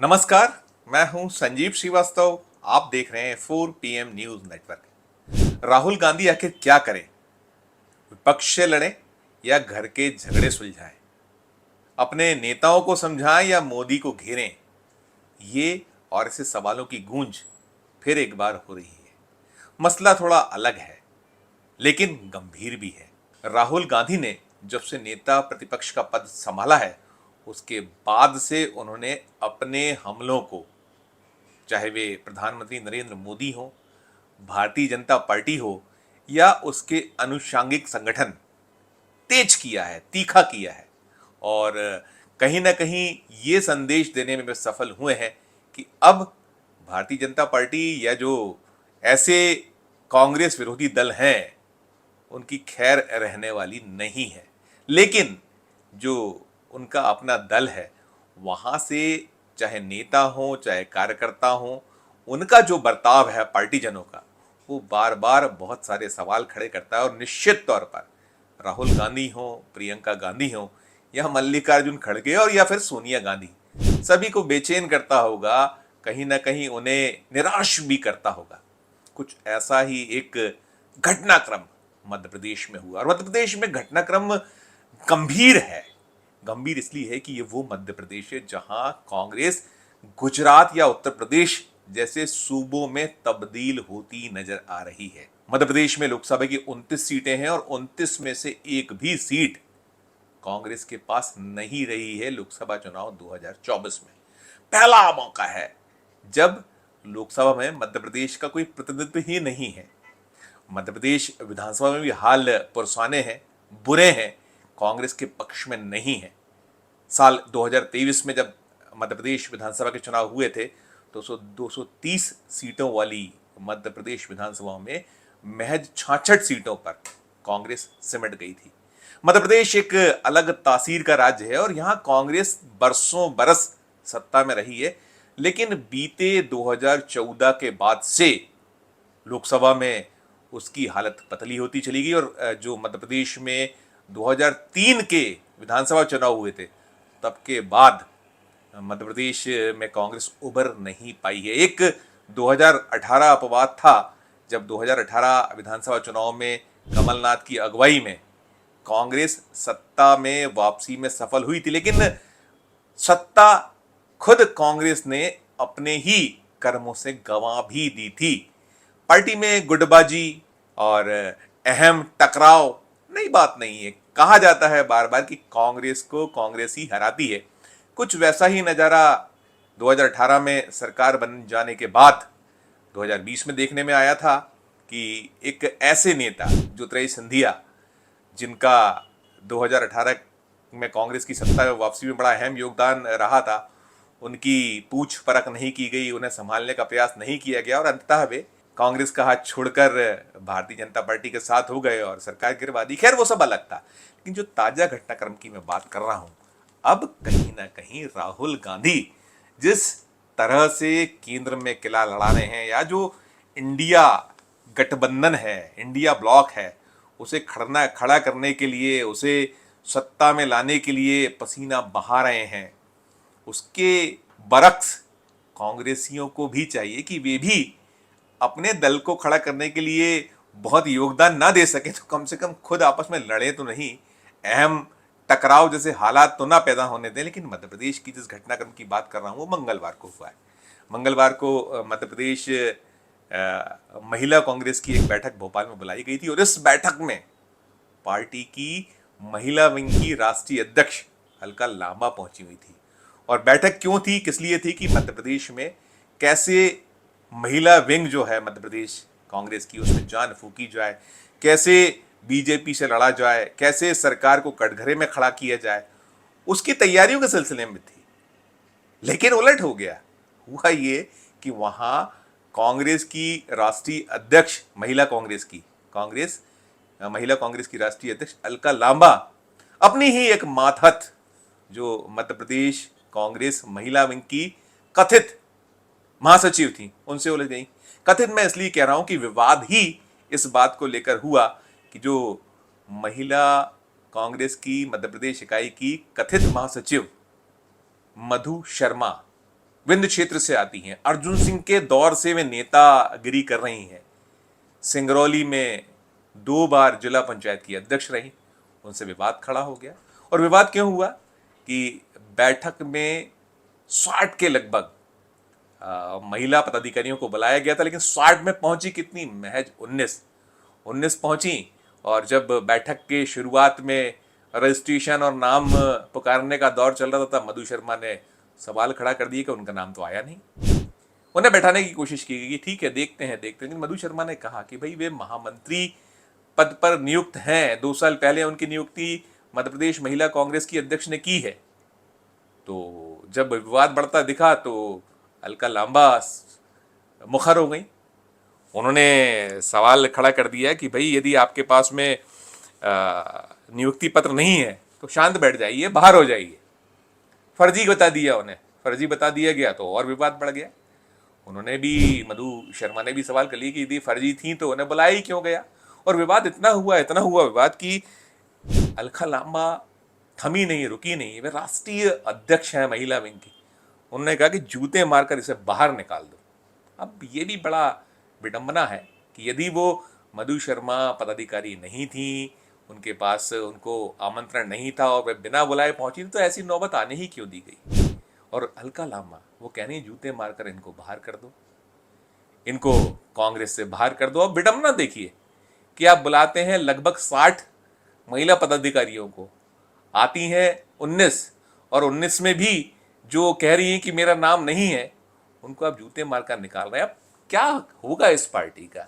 नमस्कार। मैं हूं संजीव श्रीवास्तव। आप देख रहे हैं 4 PM news network. Rahul Gandhi आखिर क्या करें? विपक्ष से लड़ें या घर के झगड़े सुलझाएं? अपने नेताओं को समझाएं या मोदी को घेरें? ये और ऐसे सवालों की गूंज फिर एक बार हो रही है। मसला थोड़ा अलग है, लेकिन गंभीर भी है। राहुल गांधी ने जब से नेता प्रतिपक्ष का पद संभाला है, उसके बाद से उन्होंने अपने हमलों को, चाहे वे प्रधानमंत्री नरेंद्र मोदी हो, भारतीय जनता पार्टी हो या उसके अनुषांगिक संगठन, तेज किया है, तीखा किया है। और कहीं ना कहीं ये संदेश देने में वे सफल हुए हैं कि अब भारतीय जनता पार्टी या जो ऐसे कांग्रेस विरोधी दल हैं, उनकी खैर रहने वाली नहीं है। लेकिन जो उनका अपना दल है, वहां से चाहे नेता हो चाहे कार्यकर्ता हो, उनका जो बर्ताव है पार्टीजनों का, वो बार बार बहुत सारे सवाल खड़े करता है। और निश्चित तौर पर राहुल गांधी हो, प्रियंका गांधी हो या मल्लिकार्जुन खड़गे और या फिर सोनिया गांधी, सभी को बेचैन करता होगा, कहीं ना कहीं उन्हें निराश भी करता होगा। कुछ ऐसा ही एक घटनाक्रम मध्य प्रदेश में हुआ। और मध्य प्रदेश में घटनाक्रम गंभीर है। गंभीर इसलिए है कि ये वो मध्य प्रदेश है जहां कांग्रेस गुजरात या उत्तर प्रदेश जैसे सूबों में तब्दील होती नजर आ रही है। मध्य प्रदेश में लोकसभा की 29 सीटें हैं और 29 में से एक भी सीट कांग्रेस के पास नहीं रही है लोकसभा चुनाव 2024 में। पहला मौका है जब लोकसभा में मध्य प्रदेश का कोई प्रतिनिधित्व ही नहीं है। मध्य प्रदेश विधानसभा में भी हाल पुरसाने हैं, बुरे हैं, कांग्रेस के पक्ष में नहीं है। साल 2023 में जब मध्य प्रदेश विधानसभा के चुनाव हुए थे तो 230 सीटों वाली मध्य प्रदेश विधानसभा में महज 66 सीटों पर कांग्रेस सिमट गई थी। मध्य प्रदेश एक अलग तासीर का राज्य है और यहाँ कांग्रेस बरसों बरस सत्ता में रही है। लेकिन बीते 2014 के बाद से लोकसभा में उसकी हालत पतली होती चली गई। और जो मध्य प्रदेश में 2003 के विधानसभा चुनाव हुए थे, तब के बाद मध्य प्रदेश में कांग्रेस उभर नहीं पाई है। एक 2018 अपवाद था, जब 2018 विधानसभा चुनाव में कमलनाथ की अगुवाई में कांग्रेस सत्ता में वापसी में सफल हुई थी। लेकिन सत्ता खुद कांग्रेस ने अपने ही कर्मों से गंवा भी दी थी। पार्टी में गुटबाजी और अहम टकराव नई बात नहीं है। कहा जाता है बार बार कि कांग्रेस को कांग्रेस ही हराती है। कुछ वैसा ही नज़ारा 2018 में सरकार बन जाने के बाद 2020 में देखने में आया था कि एक ऐसे नेता ज्योतिरादित्य सिंधिया, जिनका 2018 में कांग्रेस की सत्ता में वापसी में बड़ा अहम योगदान रहा था, उनकी पूछ परख नहीं की गई, उन्हें संभालने का प्रयास नहीं किया गया और अंततः वे कांग्रेस का हाथ छोड़कर भारतीय जनता पार्टी के साथ हो गए और सरकार गिरवा दी। खैर, वो सब अलग था। लेकिन जो ताजा घटनाक्रम की मैं बात कर रहा हूं, अब कहीं ना कहीं राहुल गांधी जिस तरह से केंद्र में किला लड़ा रहे हैं, या जो इंडिया गठबंधन है, इंडिया ब्लॉक है, उसे खड़ा करने के लिए, उसे सत्ता में लाने के लिए पसीना बहा रहे हैं, उसके बरक्स कांग्रेसियों को भी चाहिए कि वे भी अपने दल को खड़ा करने के लिए बहुत योगदान ना दे सके तो कम से कम खुद आपस में लड़े तो नहीं, अहम टकराव जैसे हालात तो ना पैदा होने दें। लेकिन मध्य प्रदेश की जिस घटनाक्रम की बात कर रहा हूँ, वो मंगलवार को हुआ है। मंगलवार को मध्य प्रदेश महिला कांग्रेस की एक बैठक भोपाल में बुलाई गई थी और इस बैठक में पार्टी की महिला विंग की राष्ट्रीय अध्यक्ष अलका लांबा पहुंची हुई थी। और बैठक क्यों थी, किस लिए थी कि मध्य प्रदेश में कैसे महिला विंग जो है मध्य प्रदेश कांग्रेस की, उसमें जान फूकी जाए, कैसे बीजेपी से लड़ा जाए, कैसे सरकार को कटघरे में खड़ा किया जाए, उसकी तैयारियों के सिलसिले में थी। लेकिन उलट हो गया। हुआ ये कि वहां कांग्रेस की राष्ट्रीय अध्यक्ष, महिला कांग्रेस की राष्ट्रीय अध्यक्ष अलका लांबा अपनी ही एक मातहत, जो मध्य प्रदेश कांग्रेस महिला विंग की कथित महासचिव थी, उनसे उलझ गई। कथित मैं इसलिए कह रहा हूं कि विवाद ही इस बात को लेकर हुआ कि जो महिला कांग्रेस की मध्य प्रदेश इकाई की कथित महासचिव मधु शर्मा, विंध्य क्षेत्र से आती हैं, अर्जुन सिंह के दौर से वे नेतागिरी कर रही हैं, सिंगरौली में 2 बार जिला पंचायत की अध्यक्ष रही, उनसे विवाद खड़ा हो गया। और विवाद क्यों हुआ कि बैठक में 60 के लगभग महिला पदाधिकारियों को बुलाया गया था, लेकिन 60 में पहुंची कितनी, महज 19 पहुंची। और जब बैठक के शुरुआत में रजिस्ट्रेशन और नाम पुकारने का दौर चल रहा था, तब मधु शर्मा ने सवाल खड़ा कर दिया कि उनका नाम तो आया नहीं। उन्हें बैठाने की कोशिश की गई कि ठीक है देखते हैं, लेकिन मधु शर्मा ने कहा कि भाई वे महामंत्री पद पर नियुक्त हैं, 2 साल पहले उनकी नियुक्ति मध्य प्रदेश महिला कांग्रेस की अध्यक्ष ने की है। तो जब विवाद बढ़ता दिखा तो अलका लांबा मुखर हो गई। उन्होंने सवाल खड़ा कर दिया कि भाई यदि आपके पास में नियुक्ति पत्र नहीं है तो शांत बैठ जाइए, बाहर हो जाइए। फर्जी बता दिया उन्हें, फर्जी बता दिया गया तो और विवाद बढ़ गया। उन्होंने भी, मधु शर्मा ने भी सवाल कर लिया कि यदि फर्जी थी तो उन्हें बुलाया ही क्यों गया। और विवाद इतना हुआ विवाद कि अलका लांबा थमी नहीं, रुकी नहीं। वे राष्ट्रीय अध्यक्ष हैं महिला विंग की। उन्होंने कहा कि जूते मारकर इसे बाहर निकाल दो। अब ये भी बड़ा विडंबना है कि यदि वो मधु शर्मा पदाधिकारी नहीं थी, उनके पास उनको आमंत्रण नहीं था और वे बिना बुलाए पहुंची, तो ऐसी नौबत आने ही क्यों दी गई। और अलका लांबा वो कह रही जूते मारकर इनको बाहर कर दो, इनको कांग्रेस से बाहर कर दो। अब विडंबना देखिए कि आप बुलाते हैं लगभग 60 महिला पदाधिकारियों को, आती हैं 19, और 19 में भी जो कह रही हैं कि मेरा नाम नहीं है, उनको आप जूते मारकर निकाल रहे हैं। अब क्या होगा इस पार्टी का,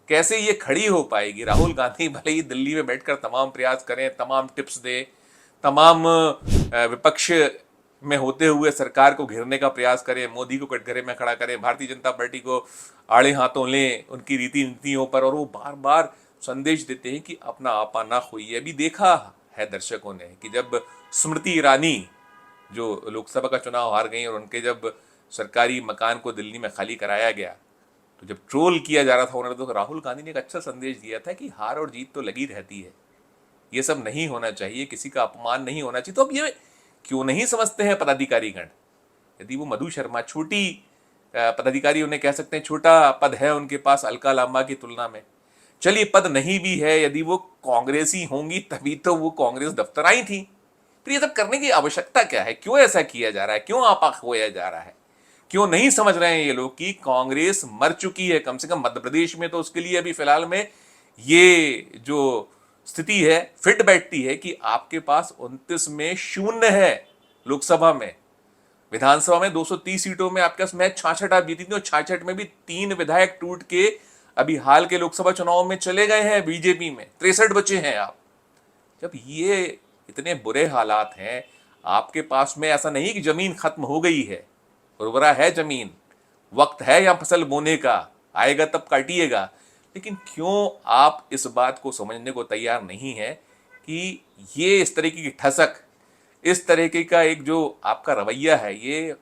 कैसे ये खड़ी हो पाएगी। राहुल गांधी भले ही दिल्ली में बैठकर तमाम प्रयास करें, तमाम टिप्स दे, तमाम विपक्ष में होते हुए सरकार को घेरने का प्रयास करें, मोदी को कटघरे में खड़ा करें, भारतीय जनता पार्टी को आड़े हाथों लें उनकी रीति नीतियों पर, और वो बार बार संदेश देते हैं कि अपना आपा ना खोइए। अभी देखा है दर्शकों ने कि जब स्मृति ईरानी जो लोकसभा का चुनाव हार गई और उनके जब सरकारी मकान को दिल्ली में खाली कराया गया, तो जब ट्रोल किया जा रहा था उन्होंने, तो राहुल गांधी ने एक अच्छा संदेश दिया था कि हार और जीत तो लगी रहती है, ये सब नहीं होना चाहिए, किसी का अपमान नहीं होना चाहिए। तो अब ये क्यों नहीं समझते हैं पदाधिकारीगण। यदि वो मधु शर्मा छोटी पदाधिकारी, उन्हें कह सकते हैं छोटा पद है उनके पास अलका लांबा की तुलना में, चलिए पद नहीं भी है, यदि वो कांग्रेसी होंगी तभी तो वो कांग्रेस दफ्तर आई थी। फिर ये सब करने की आवश्यकता क्या है, क्यों ऐसा किया जा रहा है, क्यों आपा खोया जा रहा है, क्यों नहीं समझ रहे हैं ये लोग कि कांग्रेस मर चुकी है। कम से कम मध्य प्रदेश में तो उसके लिए अभी फिलहाल में ये जो स्थिति है फिट बैठती है कि आपके पास 29 में 0 है लोकसभा में, विधानसभा में 230 सीटों में आपके पास मैच 66 आप जीती थी, और 66 में भी 3 विधायक टूट के अभी हाल के लोकसभा चुनाव में चले गए हैं बीजेपी में, 63 बचे हैं आप। जब ये इतने बुरे हालात हैं आपके पास में, ऐसा नहीं कि जमीन खत्म हो गई है, उर्वरा है जमीन, वक्त है या फसल बोने का, आएगा तब काटिएगा, लेकिन क्यों आप इस बात को समझने को तैयार नहीं है कि ये इस तरीके की ठसक, इस तरीके का एक जो आपका रवैया है, ये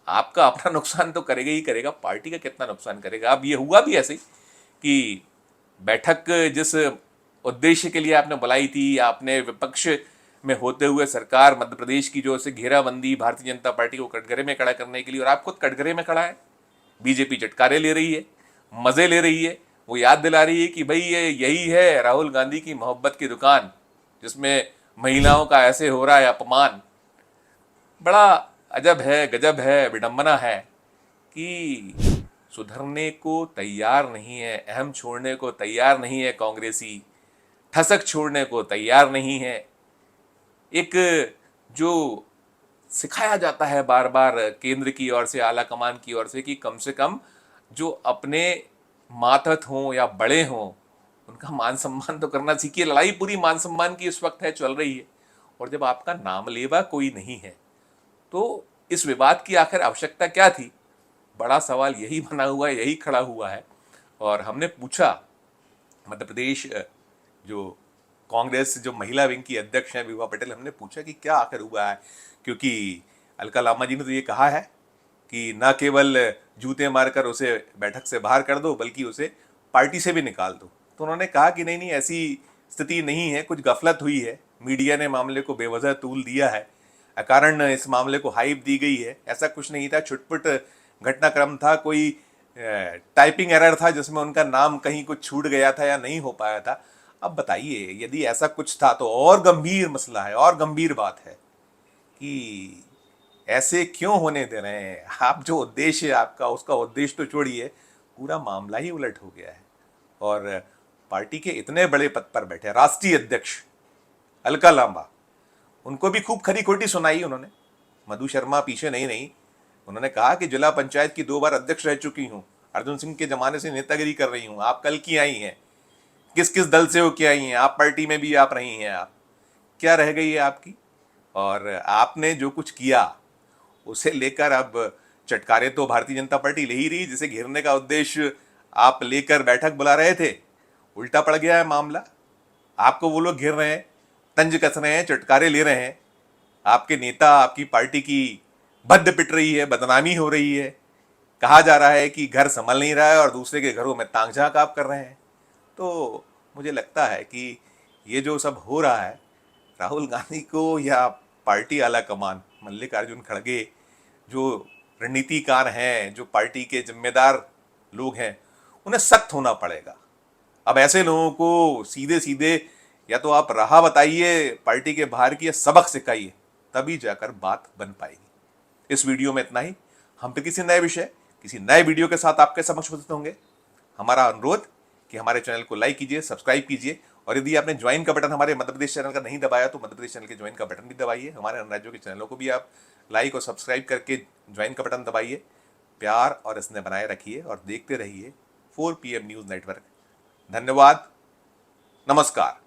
आपका अपना नुकसान तो करेगा ही करेगा, पार्टी का कितना नुकसान करेगा। अब ये हुआ भी ऐसे कि बैठक जिस उद्देश्य के लिए आपने बुलाई थी, आपने विपक्ष में होते हुए सरकार मध्य प्रदेश की जो से घेराबंदी भारतीय जनता पार्टी को कटघरे में खड़ा करने के लिए, और आप खुद कटघरे में खड़ा है, बीजेपी चटकारे ले रही है, मजे ले रही है, वो याद दिला रही है कि भाई ये यही है राहुल गांधी की मोहब्बत की दुकान, जिसमें महिलाओं का ऐसे हो रहा है अपमान। बड़ा अजब है, गजब है, विडंबना है कि सुधरने को तैयार नहीं है, अहम छोड़ने को तैयार नहीं है कांग्रेसी, ठसक छोड़ने को तैयार नहीं है। एक जो सिखाया जाता है बार बार केंद्र की ओर से, आला कमान की ओर से, कि कम से कम जो अपने मातहत हों या बड़े हों उनका मान सम्मान तो करना सीखिए। लड़ाई पूरी मान सम्मान की इस वक्त है, चल रही है, और जब आपका नाम लेवा कोई नहीं है तो इस विवाद की आखिर आवश्यकता क्या थी। बड़ा सवाल यही बना हुआ है, यही खड़ा हुआ है। और हमने पूछा मध्य प्रदेश जो कांग्रेस जो महिला विंग की अध्यक्ष हैं विभा पटेल, हमने पूछा कि क्या आखिर हुआ है, क्योंकि अलका लांबा जी ने तो ये कहा है कि न केवल जूते मारकर उसे बैठक से बाहर कर दो बल्कि उसे पार्टी से भी निकाल दो। तो उन्होंने कहा कि नहीं ऐसी स्थिति नहीं है, कुछ गफलत हुई है, मीडिया ने मामले को बेवजह तूल दिया है, अकारण इस मामले को हाइप दी गई है, ऐसा कुछ नहीं था। छुटपुट घटनाक्रम था, कोई टाइपिंग एरर था जिसमें उनका नाम कहीं कुछ छूट गया था या नहीं हो पाया था। अब बताइए, यदि ऐसा कुछ था तो और गंभीर मसला है, और गंभीर बात है कि ऐसे क्यों होने दे रहे हैं आप। जो उद्देश्य है आपका, उसका उद्देश्य तो छोड़िए, पूरा मामला ही उलट हो गया है। और पार्टी के इतने बड़े पद पर बैठे राष्ट्रीय अध्यक्ष अलका लांबा, उनको भी खूब खरी खोटी सुनाई उन्होंने। मधु शर्मा पीछे नहीं, उन्होंने कहा कि जिला पंचायत की 2 बार अध्यक्ष रह चुकी हूं, अर्जुन सिंह के जमाने से नेतागिरी कर रही हूं, आप कल की आई हैं, किस किस दल से हो के आई हैं, आप पार्टी में भी आप रही हैं, आप क्या रह गई है आपकी। और आपने जो कुछ किया उसे लेकर अब चटकारे तो भारतीय जनता पार्टी ले ही रही, जिसे घेरने का उद्देश्य आप लेकर बैठक बुला रहे थे, उल्टा पड़ गया है मामला। आपको वो लोग घेर रहे हैं, तंज कस रहे हैं, चटकारे ले रहे हैं, आपके नेता, आपकी पार्टी की बद्द पिट रही है, बदनामी हो रही है, कहा जा रहा है कि घर संभल नहीं रहा है और दूसरे के घरों में ताक झांक आप कर रहे हैं। तो मुझे लगता है कि ये जो सब हो रहा है, राहुल गांधी को या पार्टी आला कमान मल्लिकार्जुन खड़गे, जो रणनीतिकार हैं, जो पार्टी के जिम्मेदार लोग हैं, उन्हें सख्त होना पड़ेगा। अब ऐसे लोगों को सीधे सीधे या तो आप राह बताइए पार्टी के बाहर की, या सबक सिखाइए, तभी जाकर बात बन पाएगी। इस वीडियो में इतना ही। हम फिर किसी नए विषय, किसी नए वीडियो के साथ आपके समक्ष उपस्थित होंगे। हमारा अनुरोध कि हमारे चैनल को लाइक कीजिए, सब्सक्राइब कीजिए, और यदि आपने ज्वाइन का बटन हमारे मध्य प्रदेश चैनल का नहीं दबाया तो मध्य प्रदेश चैनल के ज्वाइन का बटन भी दबाइए। हमारे अन्य राज्यों के चैनलों को भी आप लाइक और सब्सक्राइब करके ज्वाइन का बटन दबाइए। प्यार और स्नेह बनाए रखिए और देखते रहिए 4 PM न्यूज़ नेटवर्क। धन्यवाद, नमस्कार।